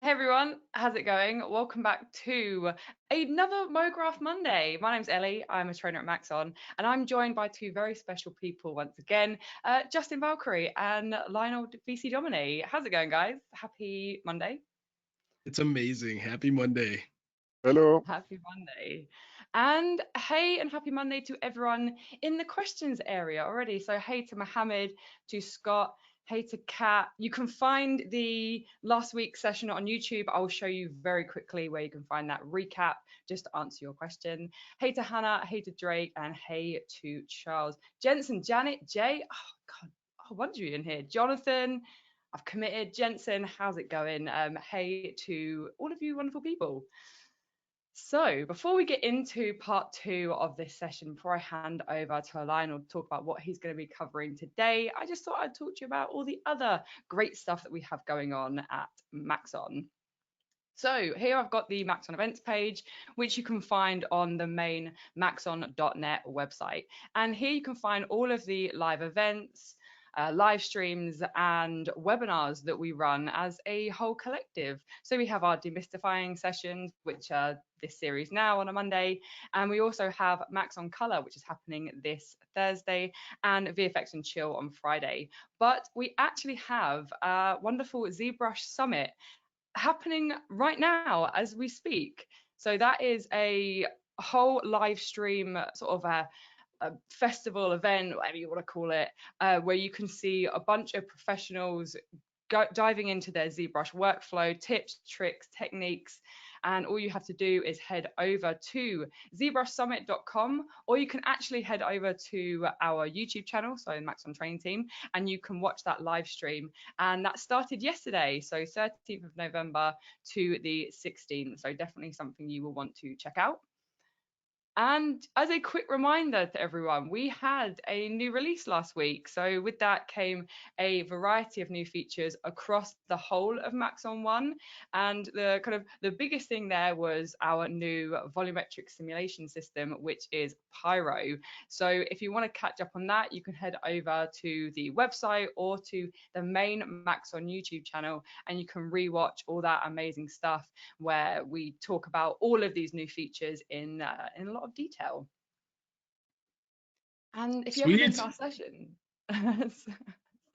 Hey everyone, how's it going? Welcome back to another MoGraph Monday. My name's Elly, I'm a trainer at Maxon, and I'm joined by two very special people once again, Justin Valkyrie and Lionel Vicidomini. How's it going, guys? Happy Monday. It's amazing. Happy Monday. Hello. Happy Monday. And hey, and happy Monday to everyone in the questions area already. So, hey to Mohammed, to Scott, hey to Kat. You can find the last week's session on YouTube. I'll show you very quickly where you can find that recap just to answer your question. Hey to Hannah, hey to Drake, and hey to Charles. Jensen, Janet, Jay. Oh, God, I wonder you in here. Jonathan, I've committed. Jensen, how's it going? Hey to all of you wonderful people. So, before we get into part two of this session, before I hand over to Lionel to talk about what he's going to be covering today, I just thought I'd talk to you about all the other great stuff that we have going on at Maxon. So here I've got the Maxon events page, which you can find on the main maxon.net website. And here you can find all of the live events, live streams and webinars that we run as a whole collective. So we have our demystifying sessions, which are this series now on a Monday, and we also have Maxon Color, which is happening this Thursday, and VFX and Chill on Friday. But we actually have a wonderful ZBrush Summit happening right now as we speak. So that is a whole live stream sort of a festival event, whatever you want to call it, where you can see a bunch of professionals diving into their ZBrush workflow, tips, tricks, techniques. And all you have to do is head over to zbrushsummit.com, or you can actually head over to our YouTube channel, so Maxon Training Team, and you can watch that live stream. And that started yesterday, so 13th of November to the 16th. So definitely something you will want to check out. And as a quick reminder to everyone, we had a new release last week. So with that came a variety of new features across the whole of Maxon One. And the biggest thing there was our new volumetric simulation system, which is Pyro. So if you want to catch up on that, you can head over to the website or to the main Maxon YouTube channel, and you can rewatch all that amazing stuff where we talk about all of these new features in a lot of detail. And if you ever miss Sweet. our session,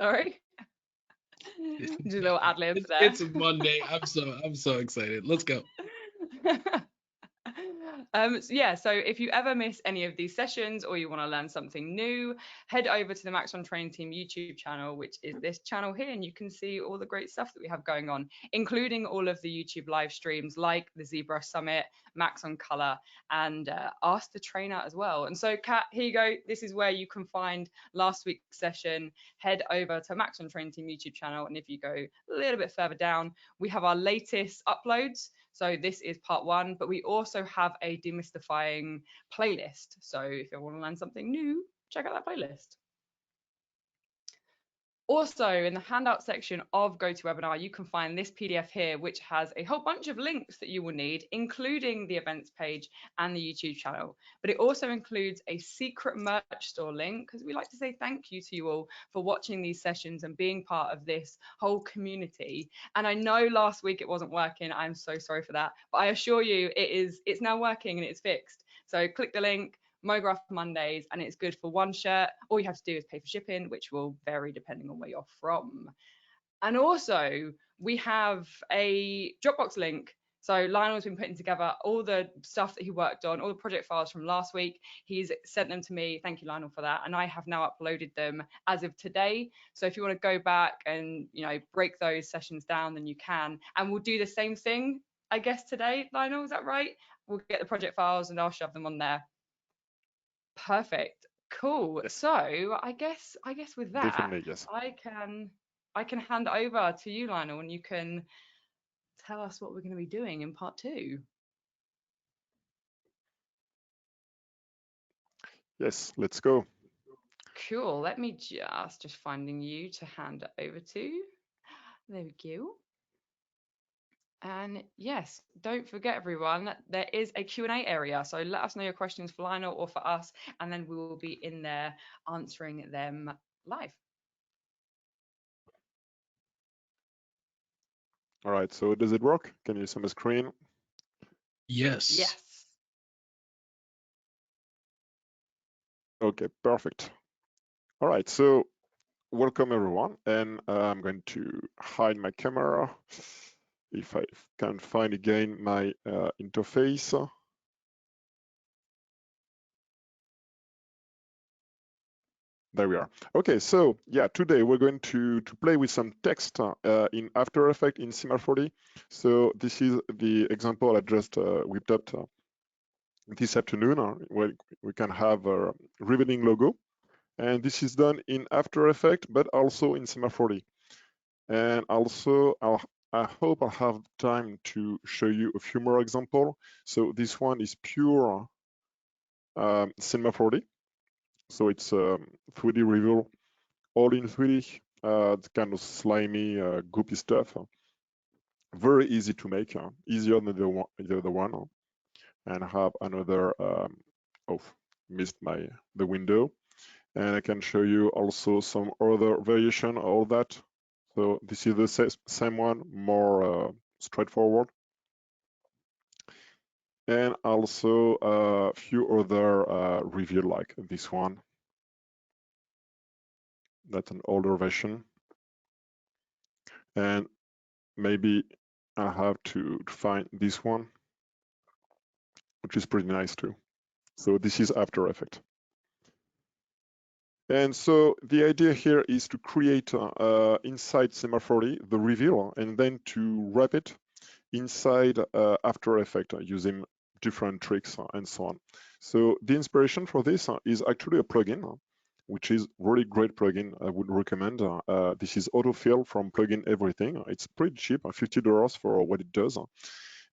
sorry, just a little ad lib It's there. it's Monday. I'm so excited. Let's go. So if you ever miss any of these sessions or you want to learn something new, head over to the Maxon Training Team YouTube channel, which is this channel here, and you can see all the great stuff that we have going on, including all of the YouTube live streams like the ZBrush Summit, Maxon Color, and Ask the Trainer as well. And so, Kat, here you go. This is where you can find last week's session. Head over to Maxon Training Team YouTube channel, and if you go a little bit further down, we have our latest uploads. So this is part one, but we also have a demystifying playlist. So if you want to learn something new, check out that playlist. Also, in the handout section of GoToWebinar, you can find this PDF here, which has a whole bunch of links that you will need, including the events page and the YouTube channel. But it also includes a secret merch store link, because we like to say thank you to you all for watching these sessions and being part of this whole community. And I know last week it wasn't working. I'm so sorry for that. But I assure you it's now working and it's fixed. So click the link, MoGraph Mondays, and it's good for one shirt. All you have to do is pay for shipping, which will vary depending on where you're from. And also, we have a Dropbox link. So Lionel's been putting together all the stuff that he worked on, all the project files from last week. He's sent them to me. Thank you, Lionel, for that. And I have now uploaded them as of today. So if you want to go back and break those sessions down, then you can. And we'll do the same thing, I guess, today. Lionel, is that right? We'll get the project files and I'll shove them on there. Perfect. Cool. Yes, So I guess with that, definitely yes. I can hand over to you, Lionel, and you can tell us what we're going to be doing in part two. Yes, let's go. Cool. Let me just finding you to hand it over to. There we go. And yes, don't forget everyone, there is a Q&A area. So let us know your questions for Lionel or for us, and then we will be in there answering them live. All right, so does it work? Can you see my screen? Yes. Yes. Okay, perfect. All right, so welcome everyone, and I'm going to hide my camera if I can find again my interface. There we are. Okay, so yeah, today we're going to play with some text in After Effects in Cinema 4D. So this is the example I just whipped up this afternoon, where we can have a revealing logo. And this is done in After Effects, but also in Cinema 4D. And also, I hope I'll have time to show you a few more examples. So this one is pure Cinema 4D. So it's 3D reveal, all in 3D. It's kind of slimy, goopy stuff. Very easy to make, easier than the other one. And I have another, oh, missed the window. And I can show you also some other variation of all that. So this is the same one, more straightforward. And also a few other reveal like this one. That's an older version. And maybe I have to find this one, which is pretty nice too. So this is After Effects. And so the idea here is to create inside Cinema 4D the reveal and then to wrap it inside After Effects using different tricks and so on. So the inspiration for this is actually a plugin, which is really great plugin. I would recommend. This is Autofill from Plugin Everything. It's pretty cheap, $50 for what it does,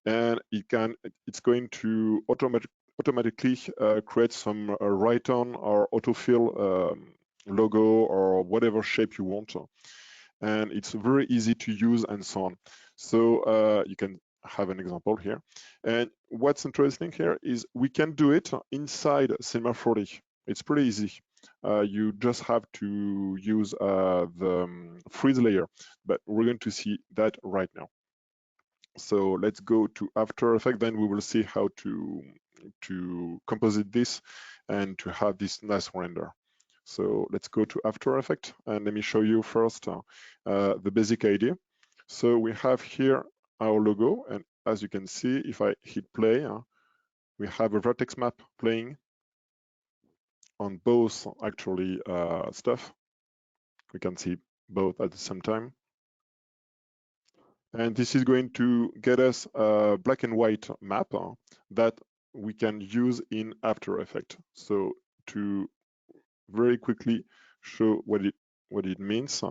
and it's going to automatically create some write-on or autofill logo or whatever shape you want, and it's very easy to use and so on. So you can have an example here. And what's interesting here is we can do it inside Cinema 4D. It's pretty easy. You just have to use the freeze layer, but we're going to see that right now. So let's go to After Effects, then we will see how to composite this and to have this nice render. So let's go to After Effects and let me show you first the basic idea. So we have here our logo, and as you can see, if I hit play, we have a Vertex Map playing on both actually stuff. We can see both at the same time. And this is going to get us a black and white map that we can use in After Effects. So to very quickly show what it means,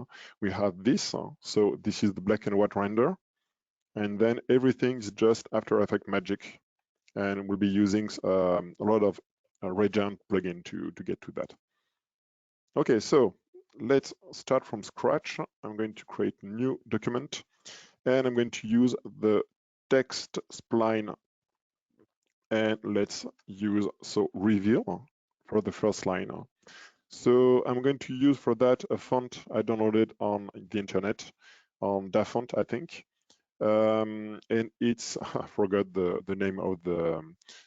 we have this. So this is the black and white render. And then everything's just After Effects magic. And we'll be using a lot of Redshift plugin to get to that. Okay, so let's start from scratch. I'm going to create a new document. And I'm going to use the text spline, and let's use reveal for the first line. So I'm going to use for that a font I downloaded on the internet, on DaFont, I think. And it's, I forgot the name of the,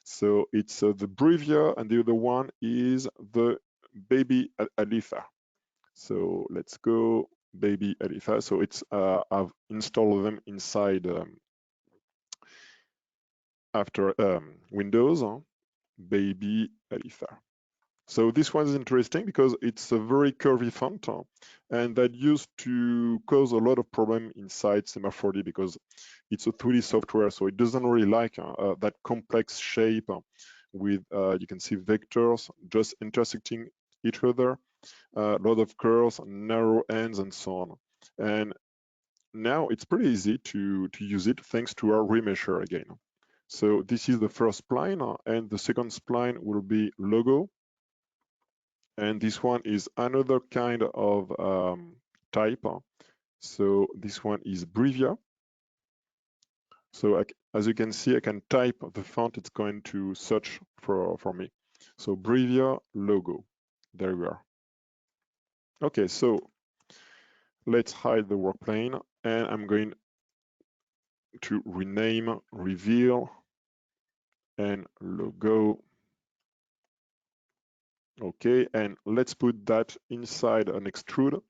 so it's the Brevia, and the other one is the Baby Alitha. So let's go Baby Alitha. So it's I've installed them inside after Windows, Baby Alitha. So this one is interesting because it's a very curvy font, and that used to cause a lot of problem inside Cinema 4D because it's a 3D software, so it doesn't really like that complex shape with, you can see vectors just intersecting each other, a lot of curves, narrow ends, and so on. And now it's pretty easy to use it thanks to our remesher again. So this is the first spline, and the second spline will be logo. And this one is another kind of type. So this one is Brevia. So as you can see, I can type the font it's going to search for me. So Brevia logo, there we are. Okay, so let's hide the work plane, and I'm going to rename reveal and logo. Okay, and let's put that inside an extrude.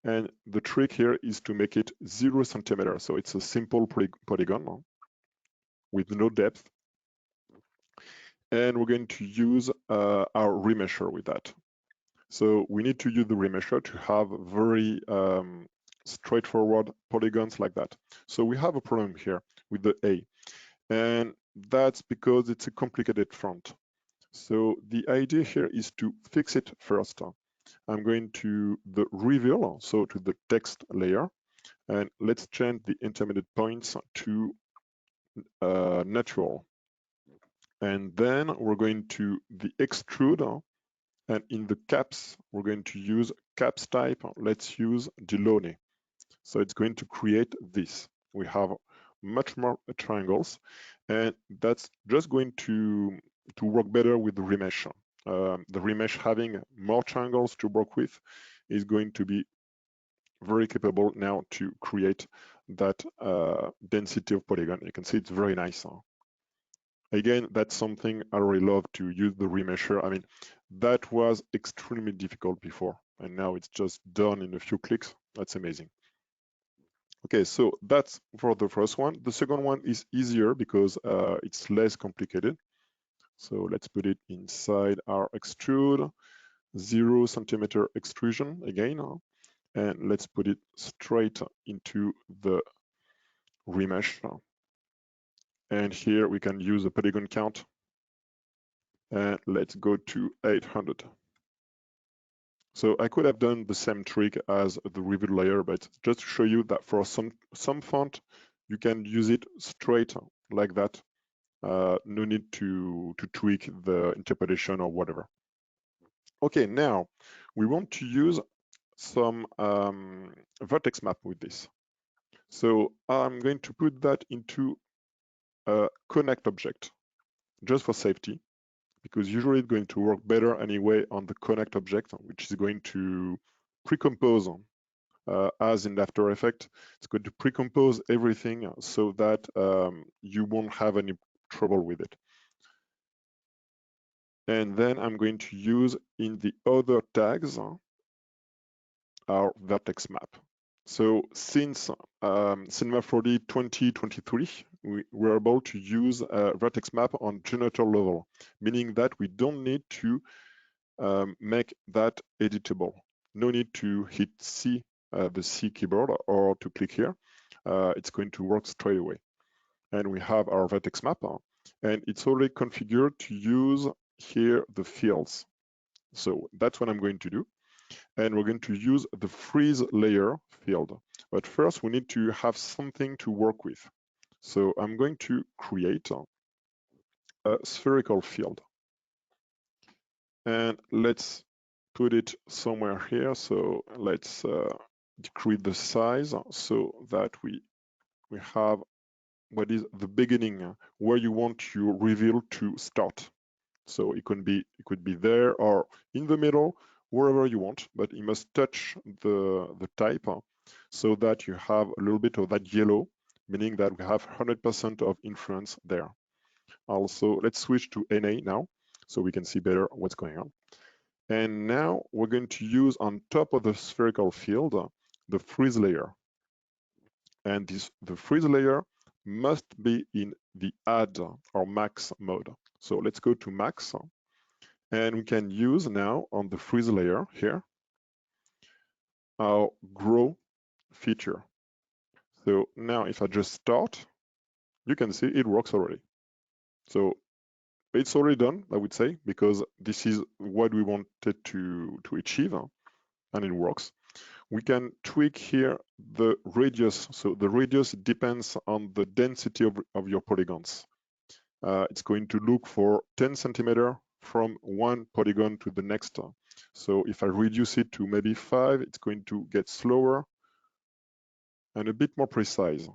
And the trick here is to make it 0 centimeter. So it's a simple polygon with no depth. And we're going to use our remesher with that. So we need to use the remesher to have very straightforward polygons like that. So we have a problem here with the A. And that's because it's a complicated font. So the idea here is to fix it first. I'm going to the reveal, so to the text layer, and let's change the intermediate points to natural. And then we're going to the extrude, and in the caps, we're going to use caps type. Let's use Delaunay. So it's going to create this. We have much more triangles, and that's just going to work better with the remesh. The remesh having more triangles to work with is going to be very capable now to create that density of polygon. You can see it's very nice. Again, that's something I really love, to use the remesher. I mean, that was extremely difficult before, and now it's just done in a few clicks. That's amazing. Okay, so that's for the first one. The second one is easier because it's less complicated. So let's put it inside our extrude, 0 centimeter extrusion again, and let's put it straight into the remesh. And here we can use a polygon count, and let's go to 800. So I could have done the same trick as the reveal layer, but just to show you that for some font, you can use it straight like that. No need to tweak the interpretation or whatever. Okay, now we want to use some vertex map with this. So I'm going to put that into a connect object, just for safety, because usually it's going to work better anyway on the connect object, which is going to pre-compose, as in After Effects. It's going to pre-compose everything so that you won't have any trouble with it. And then I'm going to use in the other tags our vertex map. So since Cinema 4D 2023, we were able to use a vertex map on generator level, meaning that we don't need to make that editable. No need to hit C, the C keyboard, or to click here. It's going to work straight away. And we have our vertex map, and it's already configured to use here the fields. So that's what I'm going to do. And we're going to use the freeze layer field. But first, we need to have something to work with. So I'm going to create a spherical field. And let's put it somewhere here. So let's decrease the size so that we have what is the beginning, where you want your reveal to start. So it could be there or in the middle, wherever you want, but it must touch the type so that you have a little bit of that yellow, meaning that we have 100% of influence there. Also, let's switch to NA now so we can see better what's going on. And now we're going to use on top of the spherical field the freeze layer. And the freeze layer must be in the add or max mode. So let's go to max. And we can use now on the freeze layer here our grow feature. So now if I just start, you can see it works already. So it's already done, I would say, because this is what we wanted to achieve, and it works. We can tweak here the radius. So the radius depends on the density of your polygons. It's going to look for 10 centimeter from one polygon to the next. So if I reduce it to maybe 5, it's going to get slower and a bit more precise.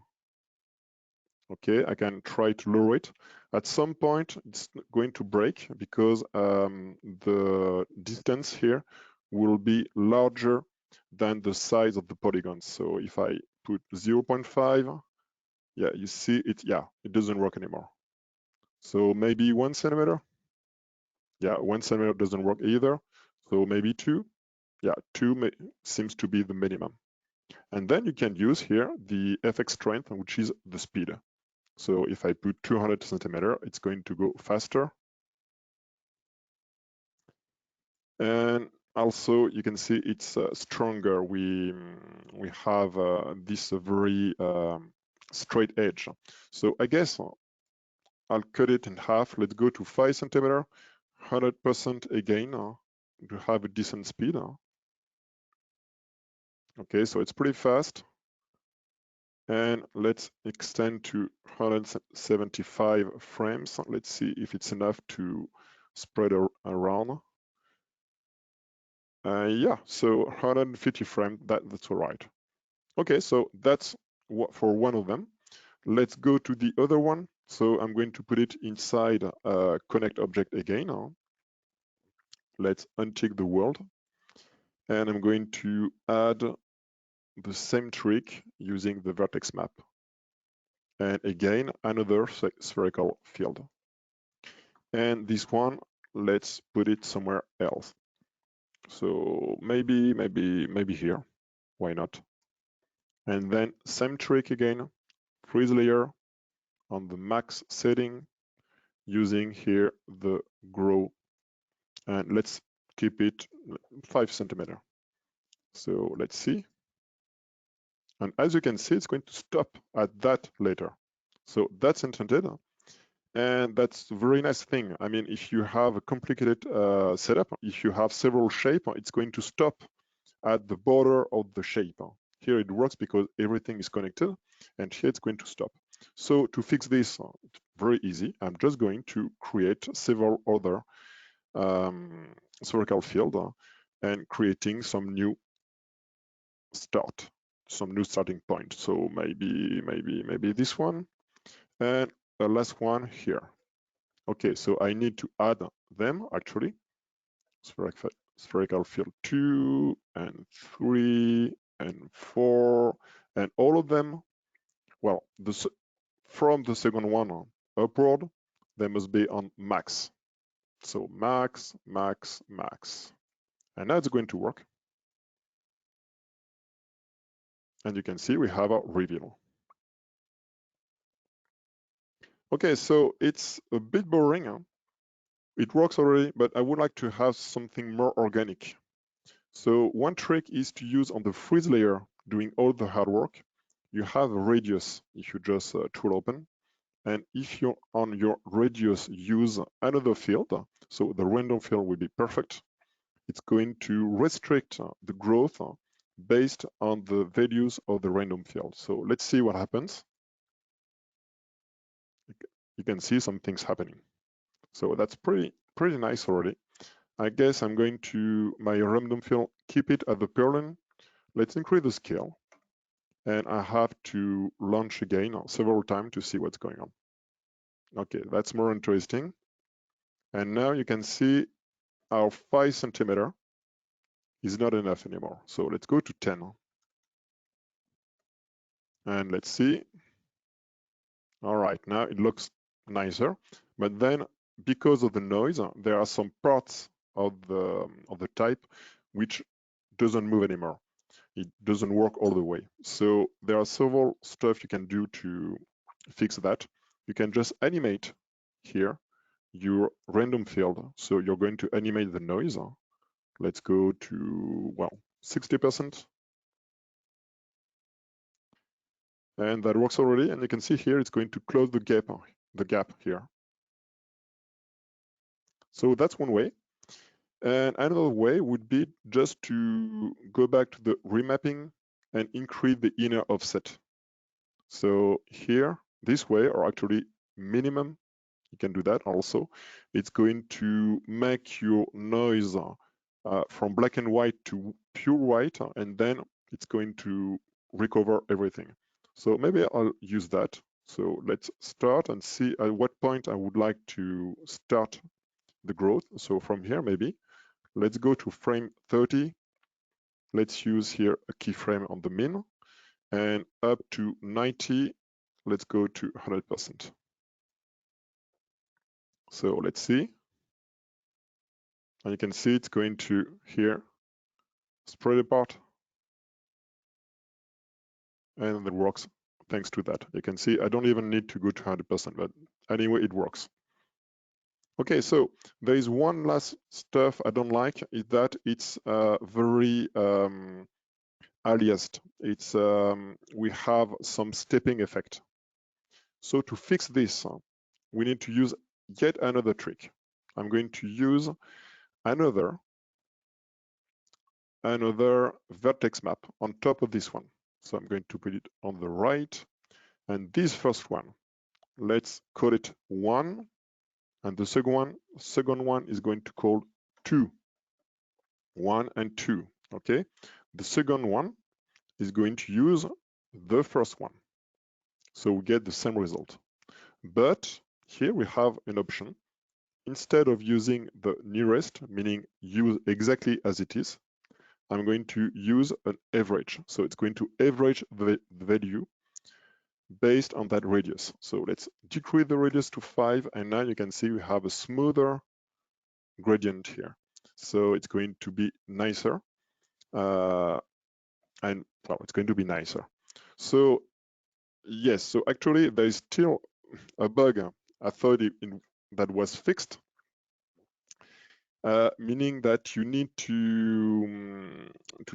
Okay, I can try to lower it. At some point, it's going to break because the distance here will be larger than the size of the polygons. So if I put 0.5, Yeah, you see it, yeah, it doesn't work anymore. So maybe 1 centimeter. Yeah, 1 centimeter doesn't work either. So maybe 2. Yeah, 2 seems to be the minimum. And then you can use here the FX strength, which is the speed. So if I put 200 centimeter, it's going to go faster. And also you can see it's stronger. We have this very straight edge. So I guess I'll cut it in half. Let's go to 5 centimeter, 100% again to have a decent speed. Okay, so it's pretty fast. And let's extend to 175 frames. Let's see if it's enough to spread around. Yeah, so 150 frames, that's all right. Okay, so that's for one of them. Let's go to the other one. So I'm going to put it inside connect object again. Let's uncheck the world. And I'm going to add the same trick using the Vertex Map. And again, another spherical field. And this one, let's put it somewhere else. So maybe here. Why not? And then same trick again, freeze layer on the max setting, using here the grow, and let's keep it 5 centimeter. So let's see. And as you can see, it's going to stop at that later. So that's intended. And that's a very nice thing. I mean, if you have a complicated setup, if you have several shapes, it's going to stop at the border of the shape. Here it works because everything is connected, and here it's going to stop. So to fix this, very easy. I'm just going to create several other spherical field and creating some new starting point. So maybe this one, and the last one here. Okay, so I need to add them actually. Spherical field 2 and 3 and 4, and all of them, well, from the second one upward, they must be on max. So max, max, max. And now it's going to work. And you can see we have a reveal. Okay, so it's a bit boring. It works already, but I would like to have something more organic. So one trick is to use on the freeze layer, doing all the hard work. You have a radius if you just tool open. And if you on your radius use another field, so the random field will be perfect. It's going to restrict the growth based on the values of the random field. So let's see what happens. You can see some things happening. So that's pretty nice already. I guess I'm going to my random field, keep it at the purlin. Let's increase the scale. And I have to launch again several times to see what's going on. Okay, that's more interesting. And now you can see our 5 centimeter is not enough anymore. So let's go to 10. And let's see. All right, now it looks nicer. But then because of the noise, there are some parts of the type which doesn't move anymore. It doesn't work all the way. So there are several stuff you can do to fix that. You can just animate here your random field. So you're going to animate the noise. Let's go to, well, 60%. And that works already. And you can see here, it's going to close the gap here. So that's one way. And another way would be just to go back to the remapping and increase the inner offset. So here, this way, or actually minimum, you can do that also. It's going to make your noise from black and white to pure white, and then it's going to recover everything. So maybe I'll use that. So let's start and see at what point I would like to start the growth. So from here, maybe, let's go to frame 30. Let's use here a keyframe on the min, and up to 90. let's go to 100%. So let's see. And you can see it's going to here, spread apart. And it works thanks to that. You can see I don't even need to go to 100%, but anyway, it works. Okay, so there is one last stuff I don't like, is that it's very aliased. It's we have some stepping effect. So to fix this, we need to use yet another trick. I'm going to use another vertex map on top of this one. So I'm going to put it on the right, and this first one, let's call it 1, and the second one is going to call 2. 1 and 2. Okay, the second one is going to use the first one, so we get the same result. But here we have an option. Instead of using the nearest, meaning use exactly as it is, I'm going to use an average. So it's going to average the value based on that radius. So let's decrease the radius to 5, and now you can see we have a smoother gradient here. So it's going to be nicer, and well, it's going to be nicer. So yes, so actually there is still a bug. I thought that was fixed, meaning that you need to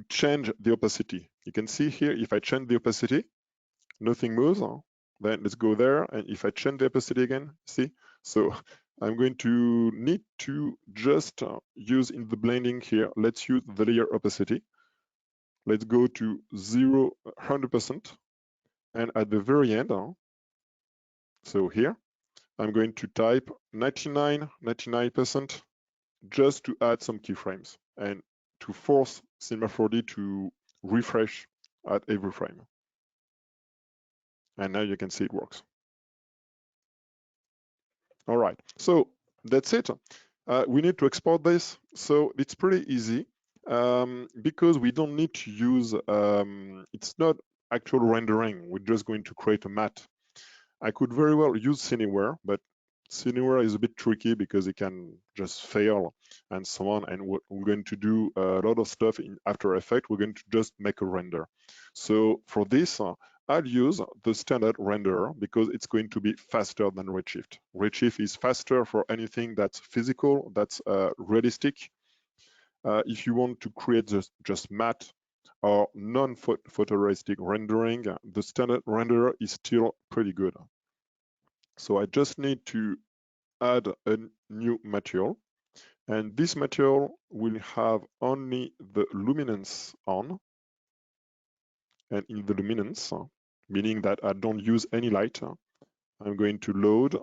change the opacity. You can see here, if I change the opacity, nothing moves. Then let's go there, and if I change the opacity again, see? So I'm going to need to just use in the blending here, let's use the layer opacity. Let's go to 100%, and at the very end, so here, I'm going to type 99%, just to add some keyframes and to force Cinema 4D to refresh at every frame. And now you can see it works. All right, so that's it. We need to export this. So it's pretty easy because we don't need to use, it's not actual rendering. We're just going to create a matte. I could very well use Cineware, but Cineware is a bit tricky because it can just fail and so on. And we're going to do a lot of stuff in After Effects. We're going to just make a render. So for this, I'll use the standard renderer because it's going to be faster than Redshift. Redshift is faster for anything that's physical, that's realistic. If you want to create just matte or non-photorealistic rendering, the standard renderer is still pretty good. So I just need to add a new material, and this material will have only the luminance on, and in the luminance, meaning that I don't use any light, I'm going to load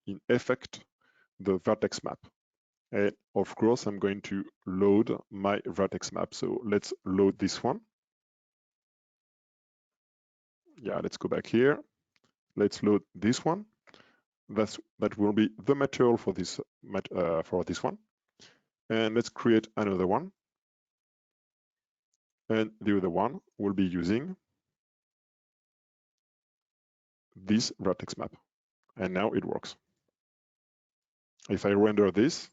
in effect the vertex map. And of course, I'm going to load my vertex map. So let's load this one. Yeah, let's go back here. Let's load this one. That will be the material for this one. And let's create another one. And the other one will be using this vertex map. And now it works. If I render this,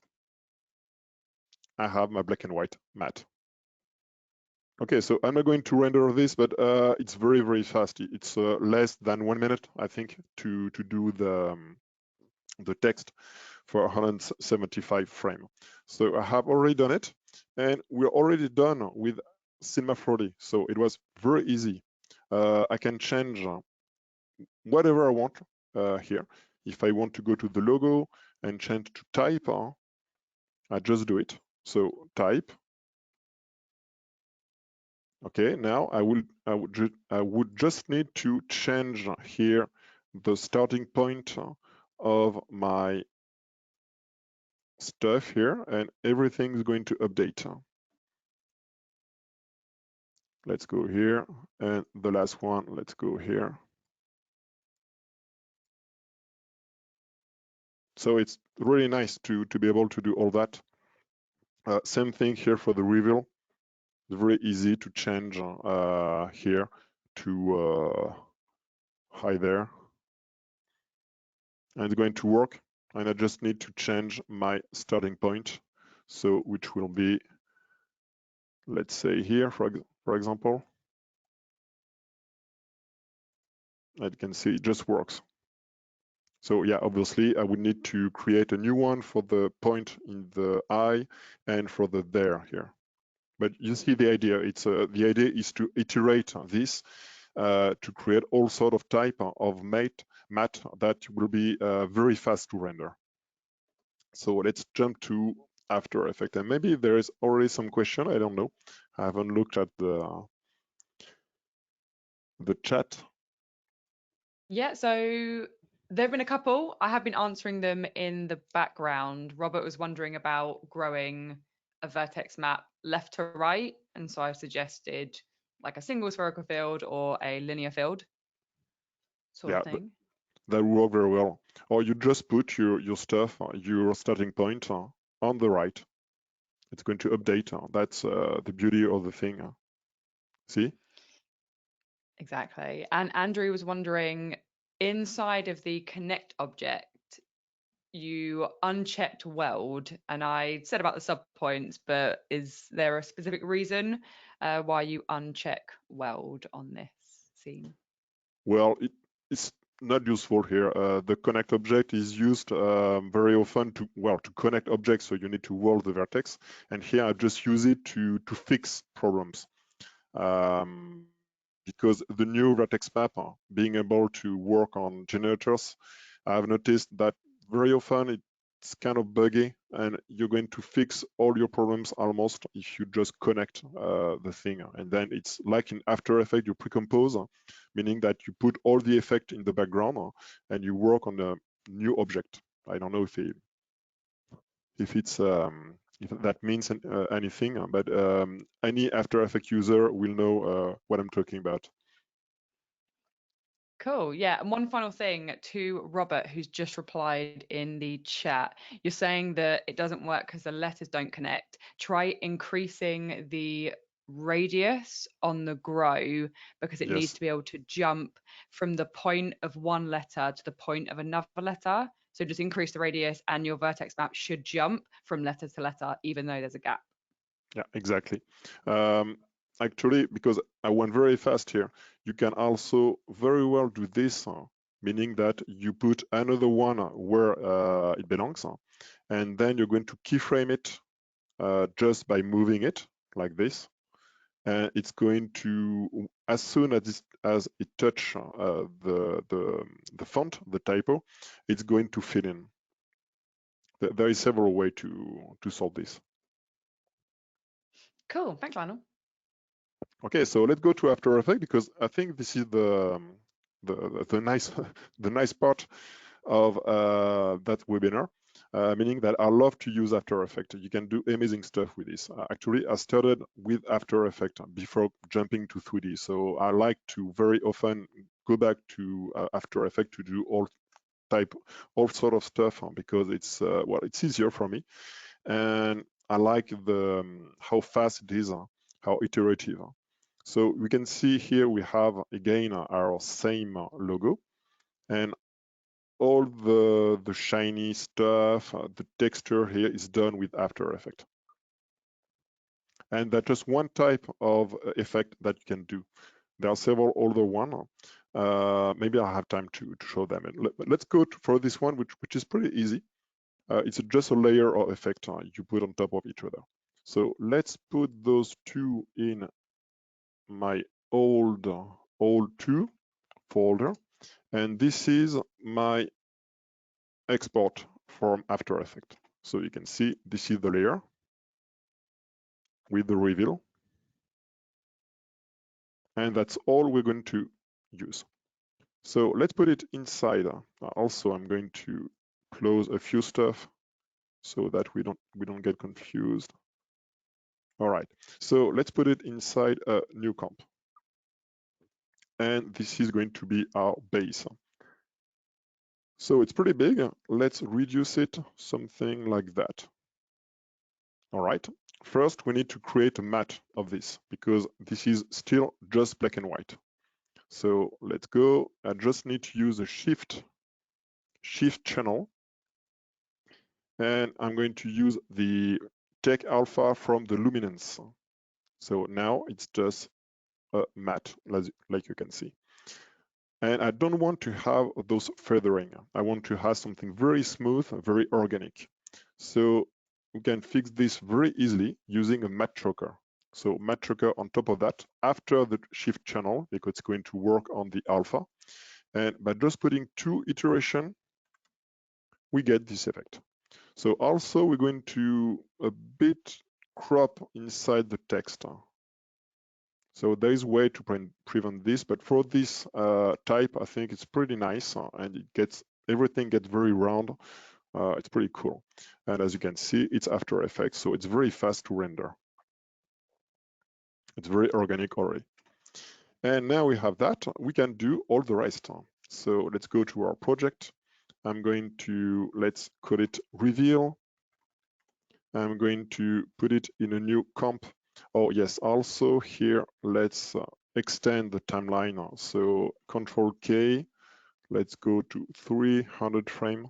I have my black and white matte. Okay, so I'm not going to render this, but it's very, very fast. It's less than 1 minute, I think, to do the text for 175 frame. So I have already done it, and we're already done with Cinema 4D. So it was very easy. I can change whatever I want here. If I want to go to the logo and change to type, I just do it. So type. Okay, now I would just need to change here the starting point of my stuff here, and everything is going to update. Let's go here, and the last one, let's go here. So it's really nice to be able to do all that. Same thing here for the reveal. It's very easy to change here to hi there. And it's going to work. And I just need to change my starting point. So which will be, let's say here, for example. And you can see it just works. So yeah, obviously I would need to create a new one for the point in the eye and for the there here. But you see the idea. The idea is to iterate this to create all sort of type of matte that will be very fast to render. So let's jump to After Effects. And maybe there is already some question. I don't know. I haven't looked at the chat. Yeah, so there have been a couple. I have been answering them in the background. Robert was wondering about growing a vertex map left to right. And so I suggested like a single spherical field or a linear field sort of thing. That will work very well. Or you just put your stuff, your starting point on the right. It's going to update. That's the beauty of the thing. See? Exactly. And Andrew was wondering, inside of the connect object, you unchecked weld, and I said about the subpoints, but is there a specific reason why you uncheck weld on this scene? Well, it's not useful here. The connect object is used very often to connect objects, so you need to weld the vertex. And here I just use it to fix problems. Because the new Vertex Map being able to work on generators, I've noticed that very often it's kind of buggy, and you're going to fix all your problems almost if you just connect the thing. And then it's like in After Effects, you pre-compose, meaning that you put all the effect in the background and you work on a new object. I don't know if it's if that means anything, but any After Effects user will know what I'm talking about. Cool. Yeah. And one final thing to Robert, who's just replied in the chat. You're saying that it doesn't work because the letters don't connect. Try increasing the radius on the grow because it needs Yes. to be able to jump from the point of one letter to the point of another letter. So just increase the radius and your vertex map should jump from letter to letter, even though there's a gap. Yeah, exactly. Actually, because I went very fast here, you can also very well do this, meaning that you put another one where it belongs, and then you're going to keyframe it just by moving it like this. And it's going to, as soon as it touch the font, the typo, it's going to fill in. There is several ways to solve this. Cool. Thanks, Lionel. Okay, so let's go to After Effects because I think this is the nice the nice part of that webinar, meaning that I love to use After Effects. You can do amazing stuff with this. Actually, I started with After Effects before jumping to 3D, so I like to very often go back to After Effects to do all sort of stuff because it's it's easier for me, and I like the how fast it is, how iterative. So we can see here we have again our same logo, and all the shiny stuff, the texture here is done with After Effects. And that's just one type of effect that you can do. There are several other ones. Maybe I'll have time to show them. Let's go for this one, which is pretty easy. It's just a layer of effect you put on top of each other. So let's put those two in my old 2 folder, and this is my export from After Effects. So you can see this is the layer with the reveal, and that's all we're going to use. So let's put it inside. Also, I'm going to close a few stuff so that we don't get confused. All right, so let's put it inside a new comp. And this is going to be our base. So it's pretty big. Let's reduce it something like that. All right. First, we need to create a matte of this because this is still just black and white. So let's go. I just need to use a shift channel, and I'm going to use the take alpha from the luminance. So now it's just a matte, like you can see. And I don't want to have those feathering. I want to have something very smooth, very organic. So we can fix this very easily using a matte choker. So matte choker on top of that, after the shift channel, because it's going to work on the alpha. And by just putting 2 iterations, we get this effect. So also we're going to a bit crop inside the text. So there is a way to prevent this, but for this type, I think it's pretty nice, and everything gets very round. It's pretty cool. And as you can see, it's After Effects, so it's very fast to render. It's very organic already. And now we have that, we can do all the rest. So let's go to our project. I'm going to, let's call it reveal. I'm going to put it in a new comp. Oh yes, also here, let's extend the timeline. So Control K, let's go to 300 frame.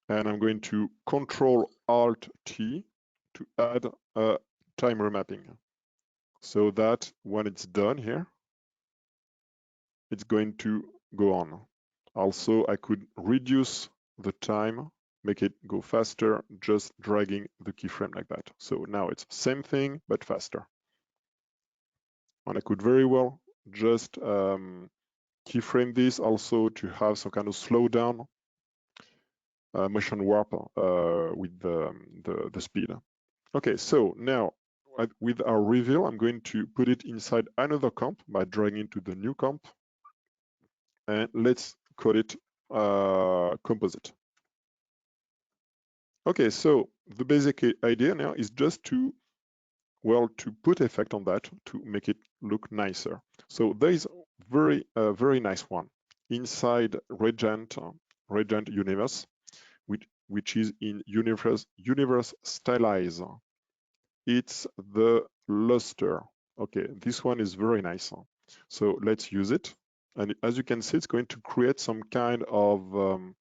And I'm going to Control Alt T to add a time remapping. So that when it's done here, it's going to go on. Also, I could reduce the time, make it go faster, just dragging the keyframe like that. So now it's same thing, but faster. And I could very well just keyframe this also to have some kind of slowdown, motion warp with the speed. Okay, so now with our reveal, I'm going to put it inside another comp by dragging into the new comp. And let's call it composite. Okay, so the basic idea now is just to put effect on that to make it look nicer. So there is very nice one inside Regent Universe, which is in Universe Stylize. It's the Luster. Okay, this one is very nice. So let's use it. And as you can see, it's going to create some kind of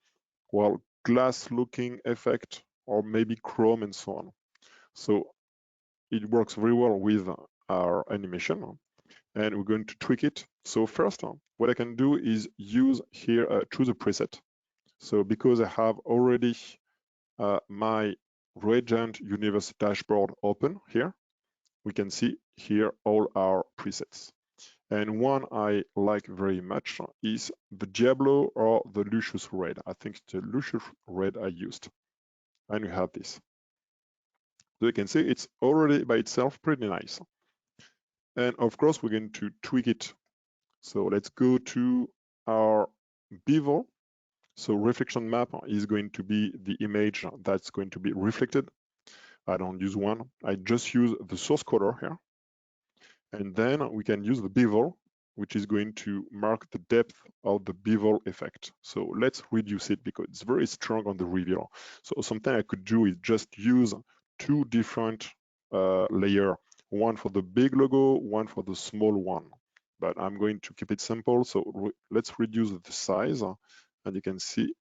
glass-looking effect, or maybe chrome and so on. So it works very well with our animation, and we're going to tweak it. So first, what I can do is use here, choose a preset. So because I have already my Regent Universe dashboard open here, we can see here all our presets. And one I like very much is the Diablo or the Lucius Red. I think it's the Lucius Red I used. And we have this. So you can see it's already by itself pretty nice. And of course, we're going to tweak it. So let's go to our bevel. So reflection map is going to be the image that's going to be reflected. I don't use one. I just use the source color here. And then we can use the bevel, which is going to mark the depth of the bevel effect. So let's reduce it because it's very strong on the reveal. So something I could do is just use 2 different layers, one for the big logo, one for the small one. But I'm going to keep it simple. So let's reduce the size, and you can see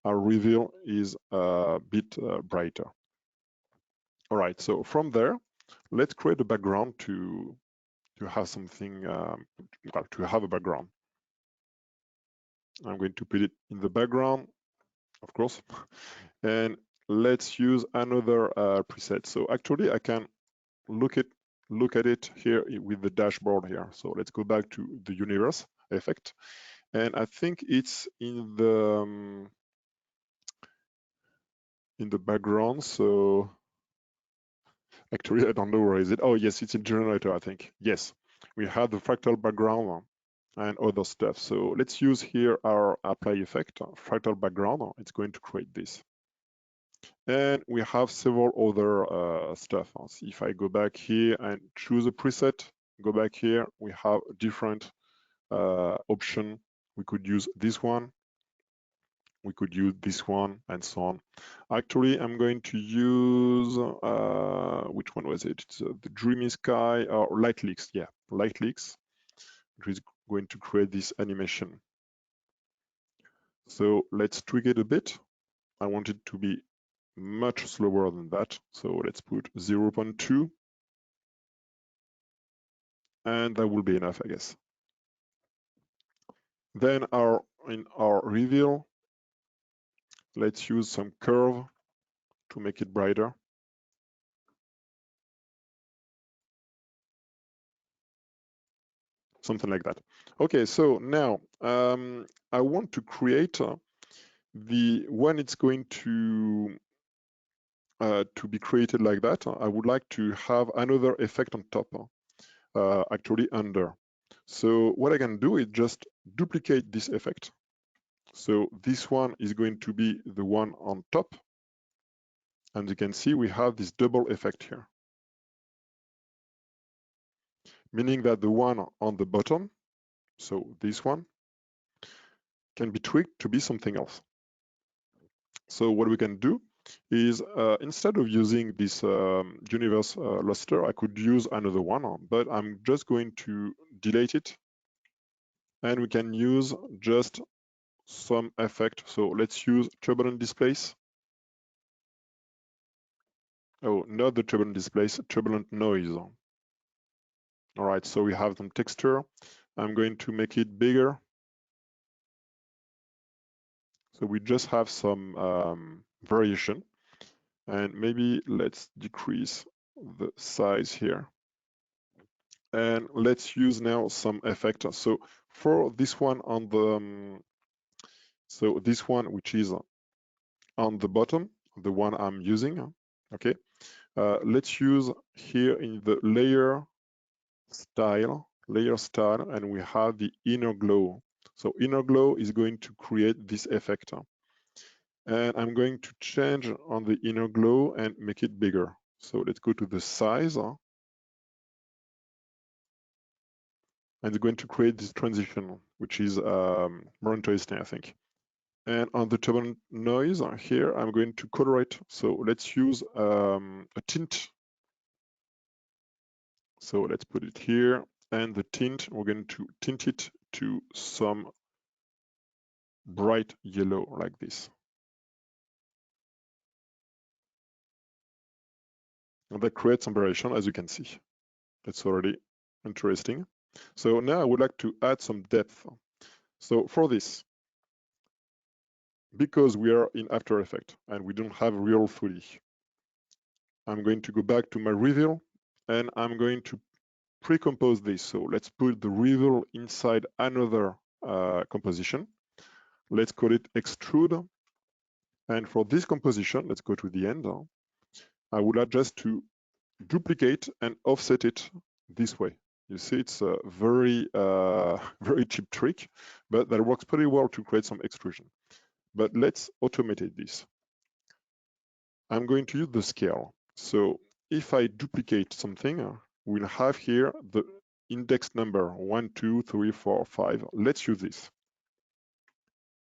our reveal is a bit brighter. All right, so from there, let's create a background to have something, to have a background. I'm going to put it in the background, of course, and let's use another preset. So actually, I can look at it here with the dashboard here. So let's go back to the universe effect, and I think it's in the background. So actually, I don't know where is it. Oh yes, it's in generator, I think. Yes, we have the fractal background and other stuff. So let's use here our apply effect, fractal background. It's going to create this. And we have several other stuff. So if I go back here and choose a preset, go back here, we have different option. We could use this one. We could use this one and so on. Actually, I'm going to use, which one was it? It's, the Dreamy Sky or Light Leaks. Yeah, Light Leaks. which is going to create this animation. So let's tweak it a bit. I want it to be much slower than that. So let's put 0.2. And that will be enough, I guess. Then in our reveal, let's use some curve to make it brighter. Something like that. Okay, so now I want to create when it's going to be created like that. I would like to have another effect on top, actually under. So what I can do is just duplicate this effect. So this one is going to be the one on top. And you can see we have this double effect here. Meaning that the one on the bottom, so this one, can be tweaked to be something else. So what we can do is instead of using this Universe Stylize, I could use another one, but I'm just going to delete it. And we can use just some effect. So let's use turbulent displace. Oh, not the turbulent displace, turbulent noise. All right, so we have some texture. I'm going to make it bigger. So we just have some variation. And maybe let's decrease the size here. And let's use now some effect. So for this one on the, so this one which is on the bottom, the one I'm using, okay. Let's use here in the layer style, and we have the inner glow. So inner glow is going to create this effect. And I'm going to change on the inner glow and make it bigger. So let's go to the size. And it's going to create this transition, which is more interesting, I think. And on the turbulent noise here, I'm going to color it. So let's use a tint. So let's put it here. And the tint, we're going to tint it to some bright yellow like this. And that creates some variation, as you can see. That's already interesting. So now I would like to add some depth. So for this, because we are in After Effects and we don't have real 3D, I'm going to go back to my reveal and I'm going to pre-compose this. So let's put the reveal inside another composition. Let's call it extrude. And for this composition, let's go to the end. I would like just to duplicate and offset it this way. You see, it's a very, very cheap trick, but that works pretty well to create some extrusion. But let's automate this. I'm going to use the scale. So if I duplicate something, we'll have here the index number 1, 2, 3, 4, 5. Let's use this.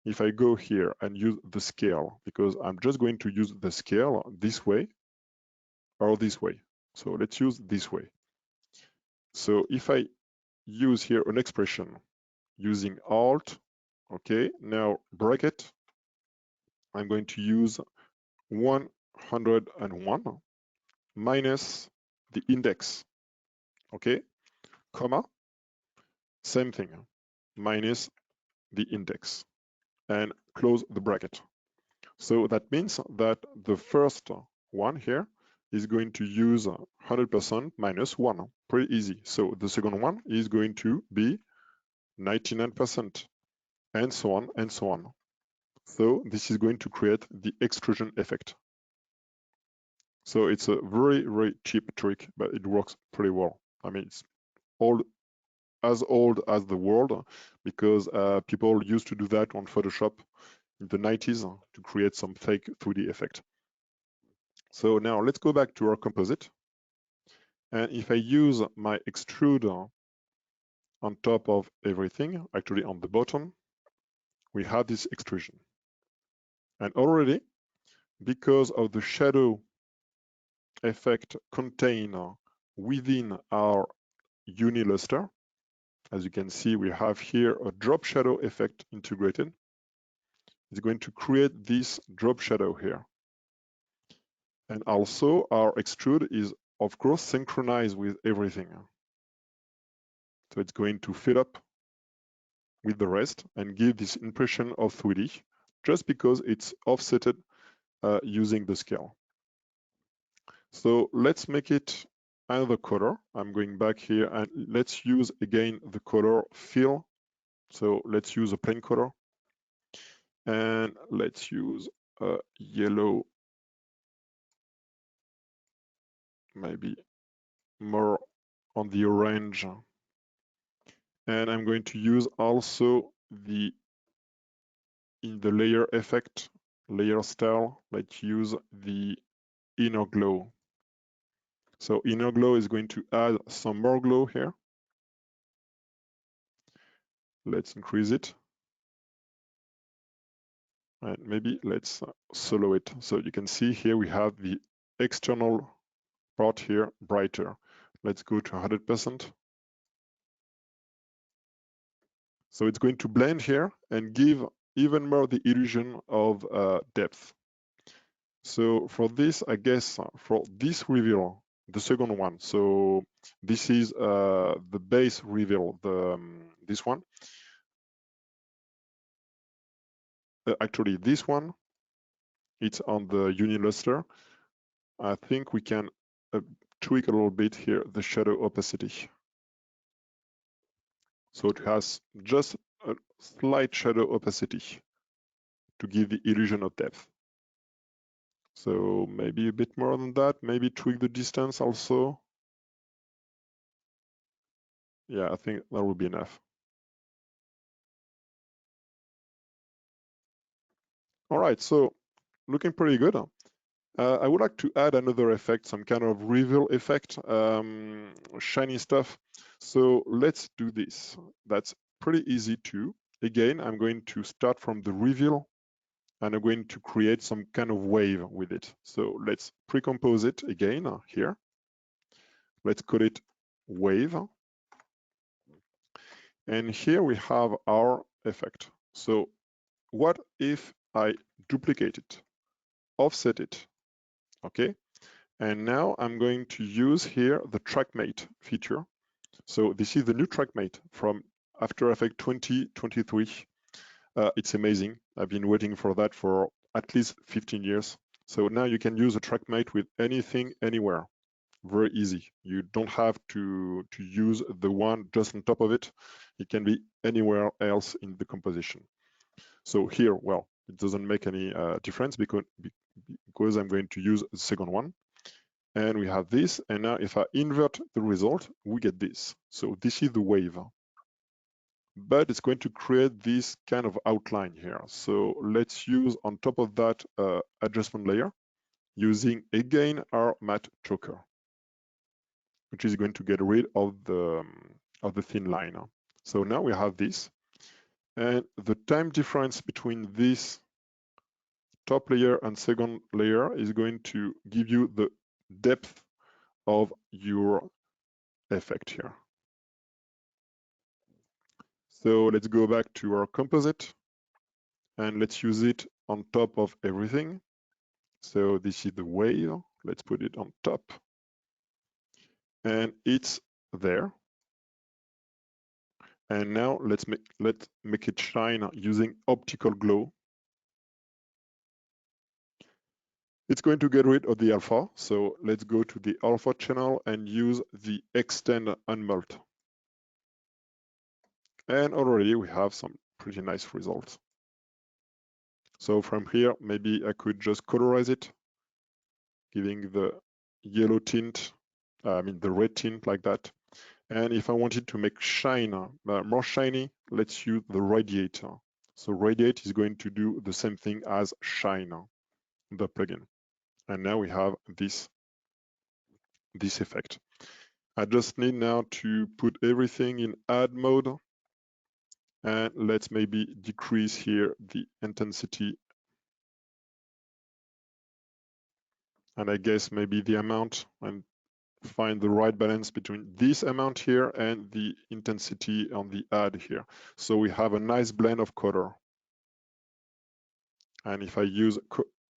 If I go here and use the scale, because I'm just going to use the scale this way or this way. So let's use this way. So if I use here an expression using Alt, okay, now bracket, I'm going to use 101 minus the index, okay, comma, same thing, minus the index, and close the bracket. So that means that the first one here is going to use 100% minus 1, pretty easy. So the second one is going to be 99%, and so on and so on. So this is going to create the extrusion effect. So it's a very, very cheap trick, but it works pretty well. I mean, it's old as the world, because people used to do that on Photoshop in the 90s to create some fake 3D effect. So now let's go back to our composite. And if I use my extrude on top of everything, actually on the bottom, we have this extrusion. And already, because of the shadow effect contained within our uni.Luster, As you can see, we have here a drop shadow effect integrated. It's going to create this drop shadow here. And also our extrude is, of course, synchronized with everything. So it's going to fill up with the rest and give this impression of 3D just because it's offsetted using the scale. So let's make it another color. I'm going back here and let's use again the color fill. So let's use a plain color and let's use a yellow, maybe more on the orange. And I'm going to use also in the layer effect, layer style, let's use the inner glow. So inner glow is going to add some more glow here. Let's increase it. And maybe let's solo it. So you can see here we have the external part here brighter. Let's go to 100%. So it's going to blend here and give even more the illusion of depth. So for this, I guess for this reveal, the second one, so this is the base reveal, this one. Actually, this one, it's on the uni.Luster. I think we can tweak a little bit here the shadow opacity. So it has just a slight shadow opacity to give the illusion of depth. So maybe a bit more than that, maybe tweak the distance also. Yeah, I think that will be enough. All right, so looking pretty good. I would like to add another effect, some kind of reveal effect, shiny stuff. So let's do this. That's pretty easy too. Again, I'm going to start from the reveal and I'm going to create some kind of wave with it. So let's pre-compose it again here. Let's call it wave. And here we have our effect. So what if I duplicate it, offset it, okay? And now I'm going to use here the TrackMate feature. So this is the new TrackMate from After Effects 2023. It's amazing. I've been waiting for that for at least 15 years. So now you can use a TrackMate with anything, anywhere. Very easy. You don't have to use the one just on top of it. It can be anywhere else in the composition. So here, well, it doesn't make any difference because I'm going to use the second one. And we have this, and now if I invert the result, we get this. So this is the wave. But it's going to create this kind of outline here. So let's use on top of that adjustment layer using again our matte choker, which is going to get rid of the thin line. So now we have this, and the time difference between this top layer and second layer is going to give you the depth of your effect here. So let's go back to our composite and let's use it on top of everything. So this is the wave. Let's put it on top. And it's there. And now let's make it shine using optical glow. It's going to get rid of the alpha. So let's go to the alpha channel and use the extend unmult. And already we have some pretty nice results. So from here, maybe I could just colorize it, giving the yellow tint, the red tint like that. And if I wanted to make shine more shiny, let's use the radiate. So radiate is going to do the same thing as shine, the plugin. And now we have this effect. I just need now to put everything in add mode. And let's maybe decrease here the intensity. And I guess maybe the amount and find the right balance between this amount here and the intensity on the add here. So we have a nice blend of color. And if I use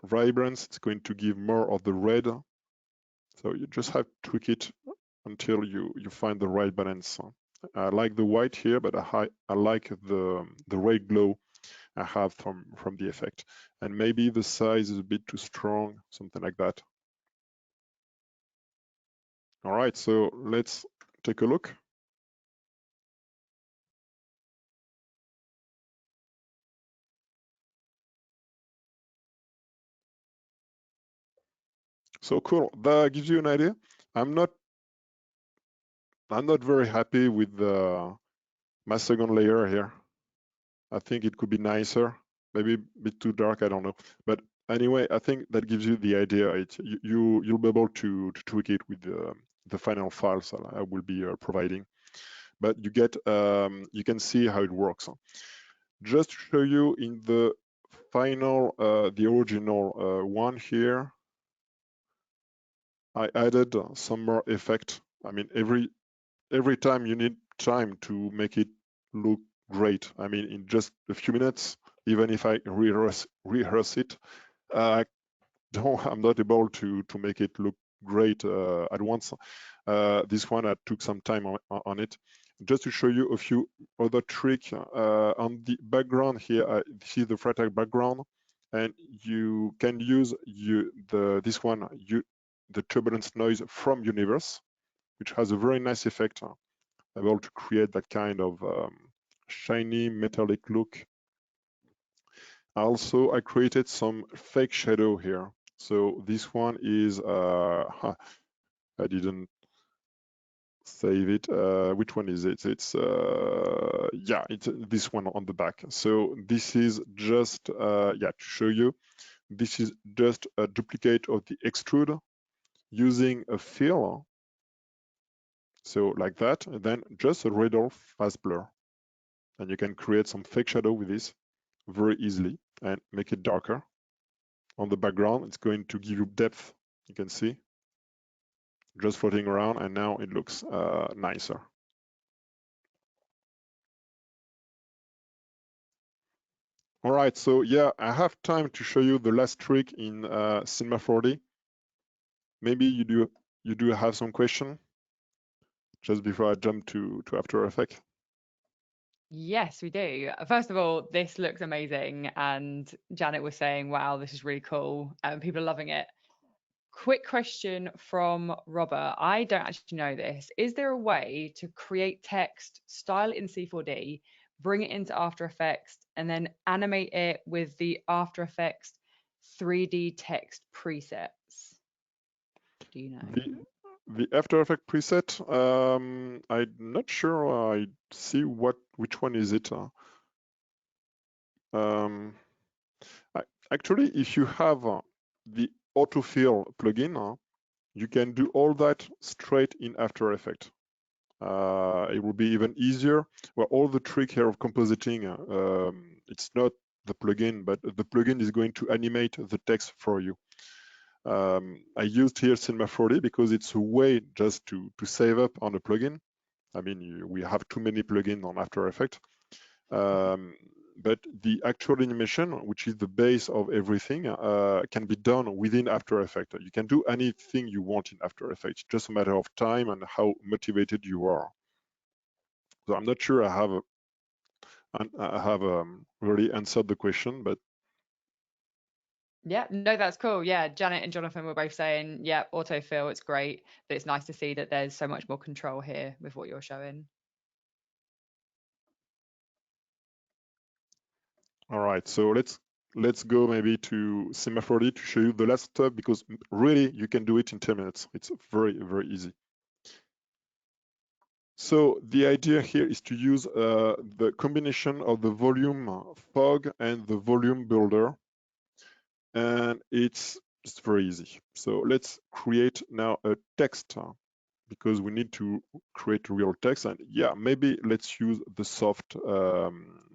vibrance, it's going to give more of the red. So you just have to tweak it until you find the right balance. I like the white here, but I like the red glow I have from the effect. And maybe the size is a bit too strong, something like that. All right, so let's take a look. So cool, that gives you an idea. I'm not very happy with my second layer here. I think it could be nicer, maybe a bit too dark, I don't know. But anyway, I think that gives you the idea. You'll be able to tweak it with the final files I will be providing. But you get you can see how it works. Just to show you in the final, the original one here, I added some more effect. I mean, every time you need time to make it look great. I mean, in just a few minutes, even if I rehearse it, I'm not able to make it look great at once. This one, I took some time on it. Just to show you a few other tricks on the background here, this is the Fractal Background, and you can use this one, the Turbulence Noise from Universe, which has a very nice effect, able to create that kind of shiny metallic look. Also, I created some fake shadow here. So this one is, I didn't save it. Which one is it? It's, yeah, it's this one on the back. So this is just, yeah, to show you, this is just a duplicate of the extrude using a fill. So like that, and then just a Radial fast blur. And you can create some fake shadow with this very easily and make it darker. On the background, it's going to give you depth, you can see, just floating around, and now it looks nicer. All right, so yeah, I have time to show you the last trick in Cinema 4D. Maybe you do have some question just before I jump to After Effects. Yes, we do. First of all, this looks amazing. And Janet was saying, wow, this is really cool. People are loving it. Quick question from Robert. I don't actually know this. Is there a way to create text, style it in C4D, bring it into After Effects, and then animate it with the After Effects 3D text presets? Do you know? The After Effects preset, I'm not sure I see which one is it. Actually, if you have the autofill plugin, you can do all that straight in After Effects. It will be even easier. Well, all the trick here of compositing, it's not the plugin, but the plugin is going to animate the text for you. I used here Cinema 4D because it's a way just to save up on a plugin. I mean, we have too many plugins on After Effects. But the actual animation, which is the base of everything, can be done within After Effects. You can do anything you want in After Effects, just a matter of time and how motivated you are. So I'm not sure I have really answered the question, but Yeah, no, that's cool. Yeah, Janet and Jonathan were both saying, yeah, autofill, it's great, but it's nice to see that there's so much more control here with what you're showing. all right, so let's go maybe to Cinema 4D to show you the last step, because really you can do it in 10 minutes. It's very, very easy. So the idea here is to use the combination of the volume fog and the volume builder, and it's very easy. So let's create now a text, because we need to create real text. And yeah, maybe let's use the soft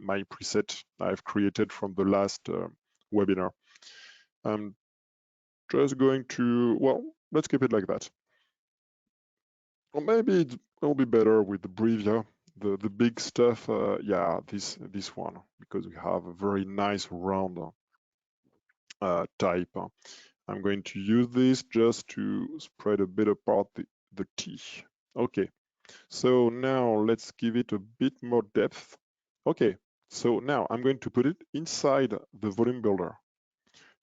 my preset I've created from the last webinar. I'm just going to, well, let's keep it like that. Or maybe it will be better with the Brevia, the big stuff. Yeah, this one, because we have a very nice round type. I'm going to use this just to spread a bit apart the T. Okay, so now let's give it a bit more depth. Okay, so now I'm going to put it inside the volume builder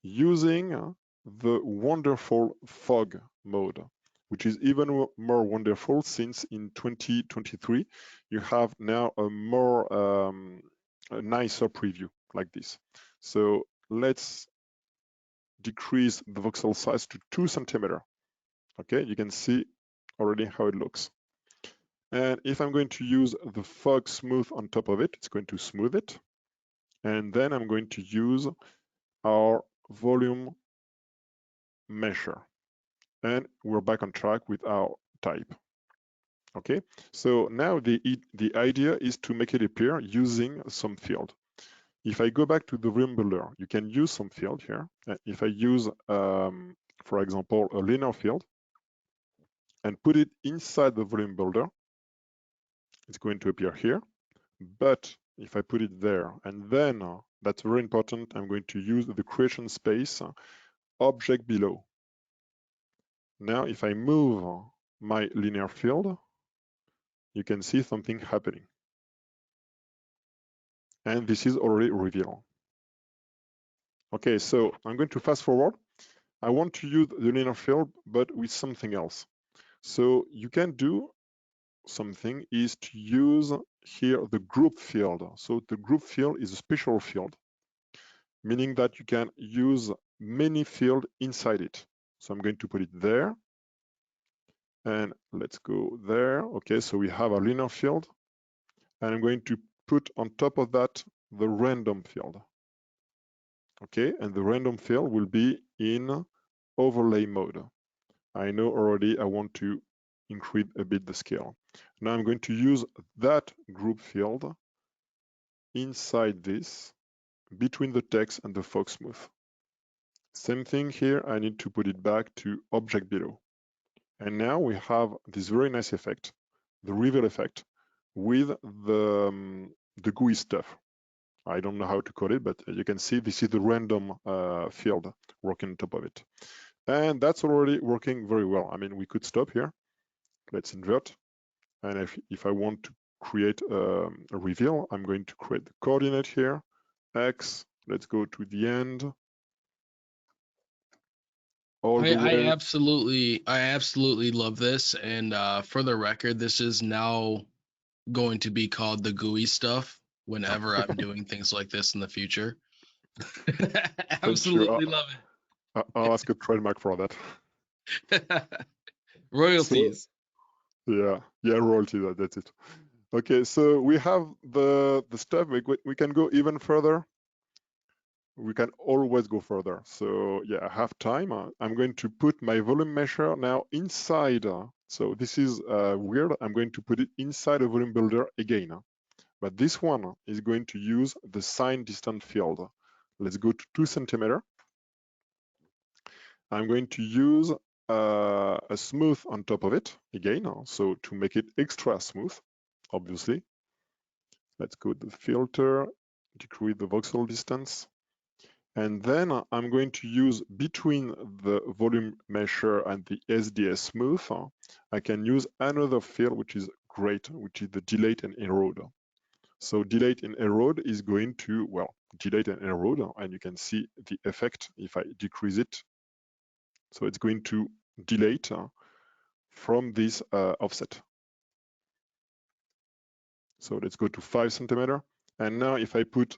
using the wonderful fog mode, which is even more wonderful since in 2023 you have now a more a nicer preview like this. So let's decrease the voxel size to 2 centimeters. Okay, you can see already how it looks. And if I'm going to use the fog smooth on top of it, it's going to smooth it. And then I'm going to use our volume measure. And we're back on track with our type. Okay, so now the idea is to make it appear using some field. If I go back to the volume builder, you can use some field here. If I use, for example, a linear field and put it inside the volume builder, it's going to appear here. But if I put it there, and then that's very important, I'm going to use the creation space object below. Now, if I move my linear field, you can see something happening. And this is already revealed. Okay, so I'm going to fast forward. I want to use the linear field, but with something else. So you can do something is to use here the group field. So the group field is a special field, meaning that you can use many fields inside it. So I'm going to put it there. And let's go there. Okay, so we have a linear field. And I'm going to put on top of that the random field. Okay, and the random field will be in overlay mode. I know already I want to increase a bit the scale. Now I'm going to use that group field inside this, between the text and the fog smooth. Same thing here, I need to put it back to object below. And now we have this very nice effect, the reveal effect, with the GUI stuff. I don't know how to call it, but you can see this is the random field working on top of it. And that's already working very well. I mean, we could stop here. Let's invert. And if I want to create a reveal, I'm going to create the coordinate here, X. Let's go to the end. I absolutely love this. And for the record, this is now going to be called the GUI stuff whenever I'm doing things like this in the future. Absolutely love I'll ask a trademark for that. it. Royalties. So, yeah, royalty. That's it. Okay, so we have the stuff. We can go even further. We can always go further. So yeah, I have time. I'm going to put my volume measure now inside. So this is weird. I'm going to put it inside a volume builder again. But this one is going to use the sign distance field. Let's go to 2 centimeters. I'm going to use a smooth on top of it again. So to make it extra smooth, obviously. Let's go to the filter, decrease the voxel distance. And then I'm going to use between the volume measure and the SDS smooth, I can use another field which is great, which is the delete and erode. So delete and erode is going to, well, delete and erode, and you can see the effect if I decrease it. So it's going to delete from this offset. So let's go to 5 centimeters. And now if I put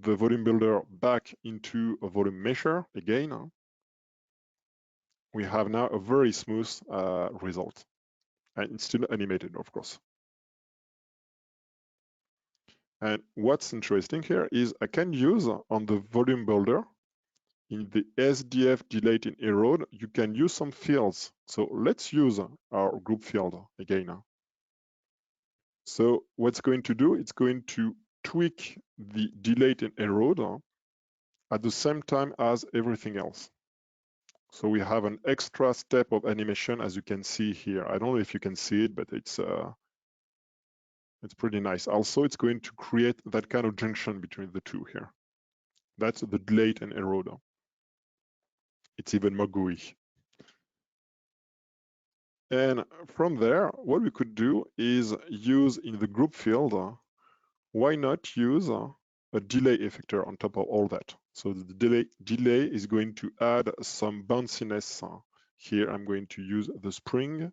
the volume builder back into a volume measure again, we have now a very smooth result. And it's still animated, of course. And what's interesting here is I can use on the volume builder in the SDF delete and erode, you can use some fields. So let's use our group field again. So what's going to do, it's going to tweak the delete and erode at the same time as everything else. So we have an extra step of animation, as you can see here. I don't know if you can see it, but it's pretty nice. Also, it's going to create that kind of junction between the two here. That's the delete and erode. It's even more gooey. And from there, what we could do is use in the group field, why not use a delay effector on top of all that. So the delay is going to add some bounciness. Here I'm going to use the spring.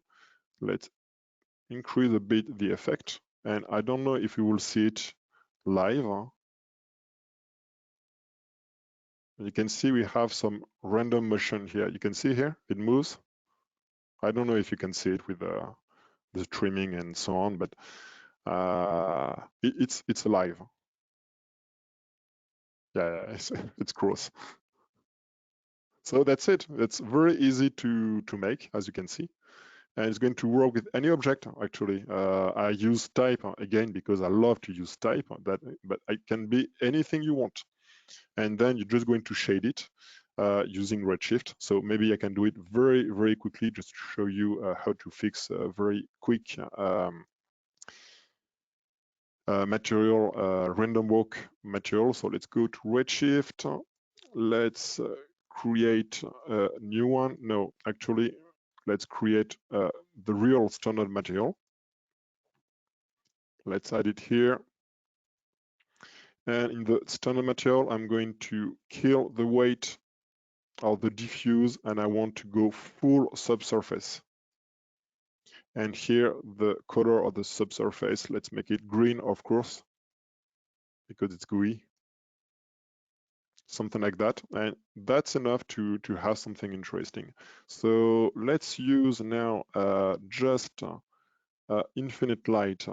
Let's increase a bit the effect. And I don't know if you will see it live. You can see we have some random motion here. You can see here, it moves. I don't know if you can see it with the trimming and so on, but it's alive. Yeah, it's gross. So that's it. It's very easy to make, as you can see. And it's going to work with any object, actually. I use type, again, because I love to use type, but it can be anything you want. And then you're just going to shade it using Redshift. So maybe I can do it very, very quickly just to show you how to fix a very quick material, random walk material. So let's go to Redshift. Let's create a new one. No, actually, let's create the real standard material. Let's add it here. And in the standard material, I'm going to kill the weight of the diffuse, and I want to go full subsurface. And here, the color of the subsurface, let's make it green, of course, because it's gooey. Something like that, and that's enough to have something interesting. So let's use now just infinite light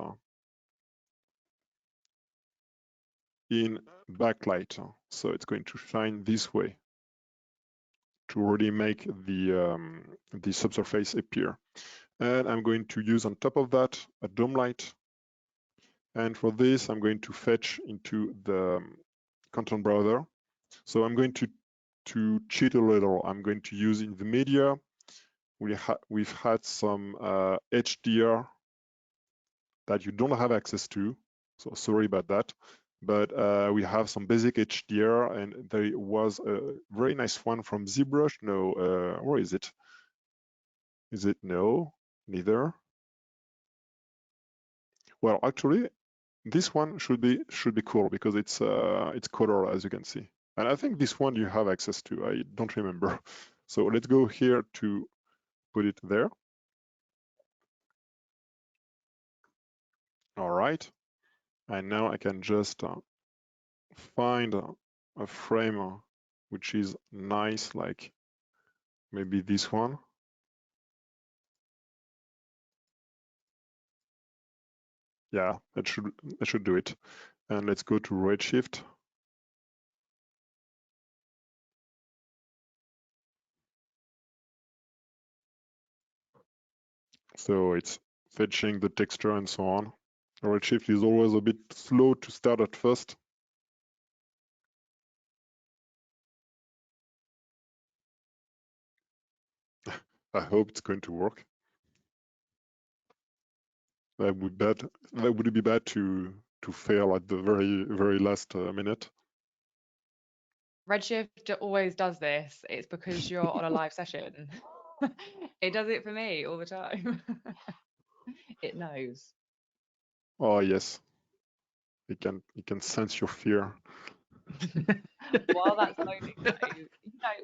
in backlight. So it's going to shine this way to really make the subsurface appear. And I'm going to use on top of that a dome light. And for this, I'm going to fetch into the content browser. So I'm going to cheat a little. I'm going to use in the media. We've had some HDR that you don't have access to. So sorry about that. But we have some basic HDR, and there was a very nice one from ZBrush. No, where is it? Is it? No, neither. Well, actually, this one should be cool because it's color, as you can see. And I think this one you have access to. I don't remember. So let's go here to put it there. All right. And now I can just find a frame which is nice, like maybe this one. Yeah, that should do it. And let's go to Redshift. So it's fetching the texture and so on. Redshift is always a bit slow to start at first. I hope it's going to work. That would be bad to fail at the very last minute. Redshift always does this. It's because you're on a live session. It does it for me all the time. It knows. Oh yes, it can sense your fear. While that's loading, though,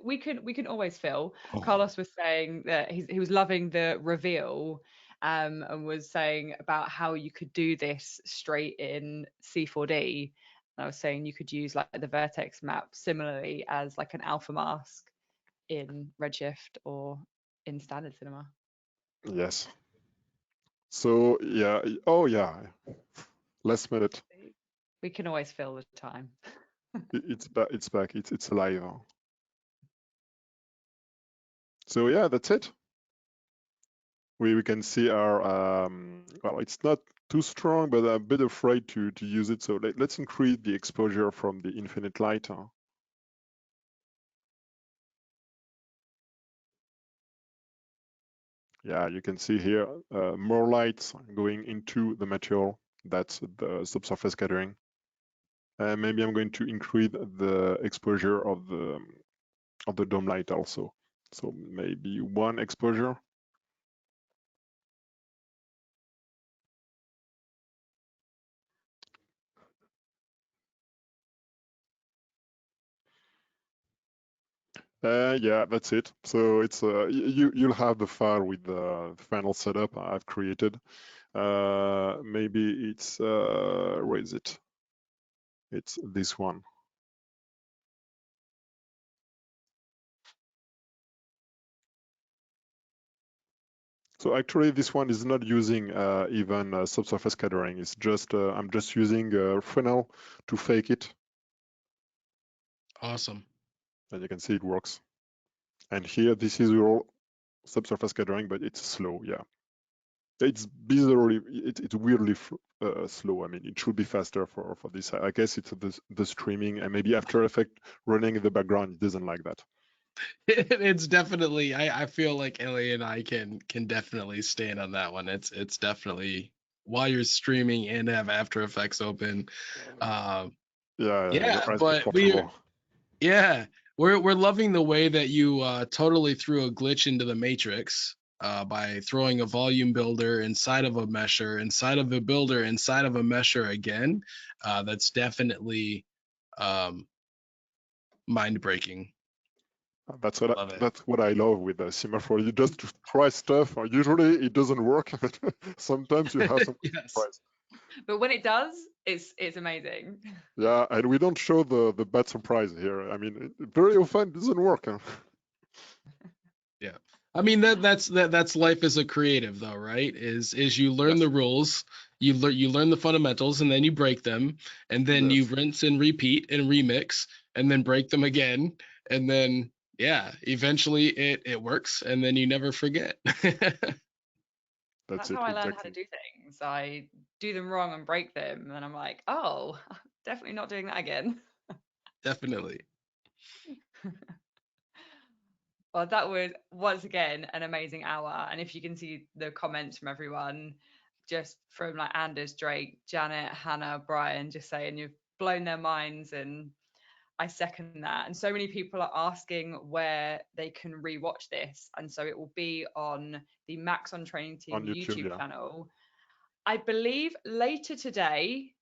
we can always fill. Oh. Carlos was saying that he was loving the reveal, and was saying about how you could do this straight in C4D. And I was saying you could use like the Vertex Map similarly as like an alpha mask in Redshift or in standard cinema. Yes. So yeah. Oh yeah. Last minute. We can always fill the time. It's back. It's alive. So yeah, that's it. We can see our well, it's not too strong, but I'm a bit afraid to use it. So let's increase the exposure from the infinite light. Yeah, you can see here more lights going into the material. That's the subsurface scattering. Maybe I'm going to increase the exposure of the dome light also. So maybe 1 exposure. Yeah, that's it. So it's you'll have the file with the final setup I've created. Maybe it's where is it? It's this one. So actually, this one is not using even subsurface scattering. It's just I'm just using Fresnel to fake it. Awesome. And you can see it works. And here, this is your subsurface scattering, but it's slow. Yeah, it's bizarrely, it's weirdly slow. I mean, it should be faster for this. I guess it's the streaming and maybe After Effects running in the background. It doesn't like that. It's definitely. I feel like Elly and I can definitely stand on that one. It's definitely while you're streaming and have After Effects open. Yeah, But we're loving the way that you totally threw a glitch into the matrix by throwing a volume builder inside of a mesher, inside of a builder, inside of a mesher again. That's definitely mind breaking. That's what I love with the semaphore. You just try stuff. Usually it doesn't work, but sometimes you have some surprise. But when it does, it's amazing. Yeah, and we don't show the bad surprise here. I mean, very often it doesn't work. Huh? Yeah, I mean that's life as a creative, though, right? Is you learn the rules, you learn the fundamentals, and then you break them, and then you rinse and repeat and remix, and then break them again, and then eventually it works, and then you never forget. That's how I learned how to do things. I do them wrong and break them, and then I'm like, oh, definitely not doing that again. Definitely. Well, that was once again an amazing hour. And if you can see the comments from everyone, just from like Anders, Drake, Janet, Hannah, Brian, just saying you've blown their minds, and I second that. And so many people are asking where they can rewatch this. And so it will be on the Maxon Training Team YouTube channel. I believe later today,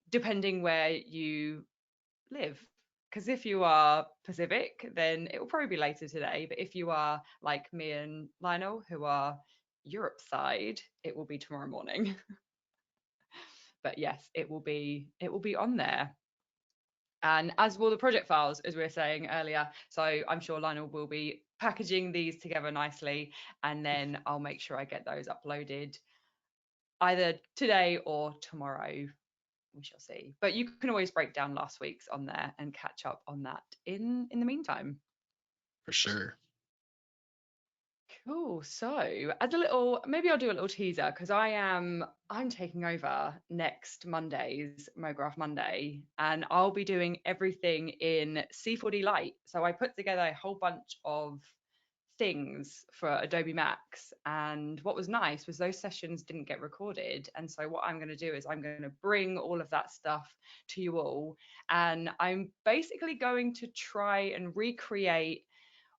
depending where you live. Because if you are Pacific, then it will probably be later today. But if you are like me and Lionel, who are Europe side, it will be tomorrow morning. But yes, it will be on there. And as will the project files, as we were saying earlier. So I'm sure Lionel will be packaging these together nicely, and then I'll make sure I get those uploaded either today or tomorrow. We shall see. But you can always break down last week's on there and catch up on that in the meantime. For sure. Cool. So as a little, maybe I'll do a little teaser, because I'm taking over next Monday's MoGraph Monday, and I'll be doing everything in C4D Lite. So I put together a whole bunch of things for Adobe Max, and what was nice was those sessions didn't get recorded. And so what I'm going to do is I'm going to bring all of that stuff to you all, and I'm basically going to try and recreate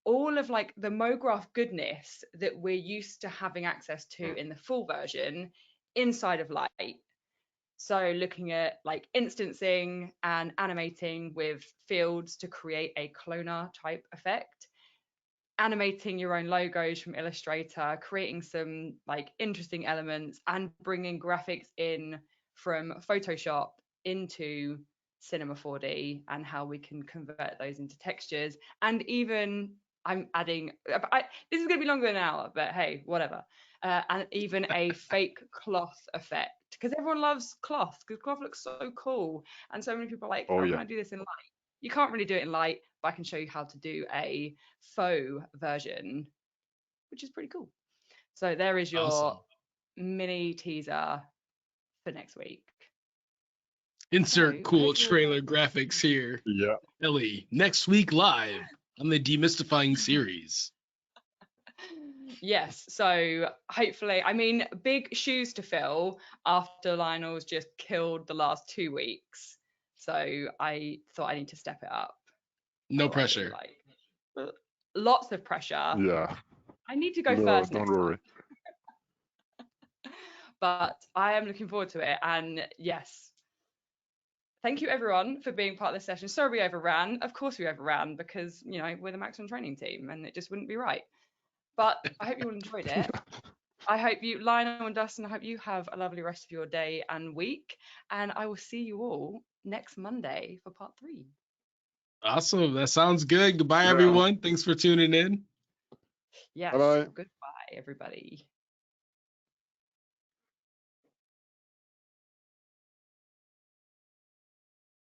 all of like the MoGraph goodness that we're used to having access to in the full version inside of Light. So looking at like instancing and animating with fields to create a cloner type effect, animating your own logos from Illustrator, creating some like interesting elements, and bringing graphics in from Photoshop into Cinema 4D, and how we can convert those into textures. And even I'm adding, this is going to be longer than an hour, but hey, whatever. And even a fake cloth effect, because everyone loves cloth, because cloth looks so cool. And so many people are like, how can I do this in Light? You can't really do it in Light, but I can show you how to do a faux version, which is pretty cool. So there is your mini teaser for next week. Insert cool trailer graphics here. Yeah. Elly, next week live on the Demystifying series. Yes, so hopefully, I mean, big shoes to fill after Lionel's just killed the last 2 weeks. So I thought I need to step it up. No pressure. Like, lots of pressure. Yeah. I need to go No, first don't next worry. time. But I am looking forward to it. And yes, thank you everyone for being part of this session. Sorry we overran. Of course we overran because, you know, we're the Maxon training team and it just wouldn't be right. But I hope you all enjoyed it. I hope you, Lionel and Dustin, I hope you have a lovely rest of your day and week. And I will see you all next Monday for part 3. Awesome. That sounds good. Goodbye, Yeah. everyone. Thanks for tuning in. Yes. Bye-bye. Goodbye, everybody.